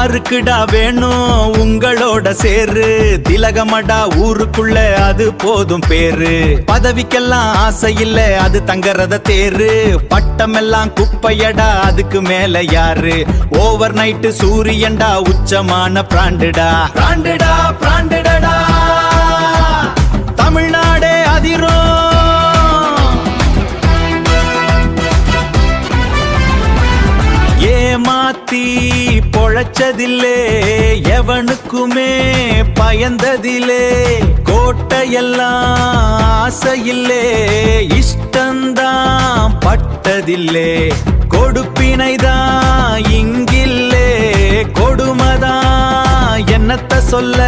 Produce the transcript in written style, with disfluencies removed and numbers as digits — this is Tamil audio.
யாருக்குடா வேணும் உங்களோட சேரு? திலகமடா ஊருக்குள்ள அது போதும் பேரு. பதவிக்கெல்லாம் ஆசை இல்ல அது தங்கறத தேரு. பட்டமெல்லாம் குப்பையடா அதுக்கு மேல யாரு? Over night சூரியன்டா உச்சமான பிராண்டுடா. பிராண்டுடா பிராண்டுடா தமிழ்நாடே அதிரும். ஏமாத்தி பொழைச்சதில்லே எவனுக்குமே பயந்ததிலே. கோட்டையெல்லாம் ஆசையில்லே இஷ்டந்தான் பட்டதில்லே. கொடுப்பினைதான் இங்கில்லே கொடுமதான் என்னத்த சொல்ல.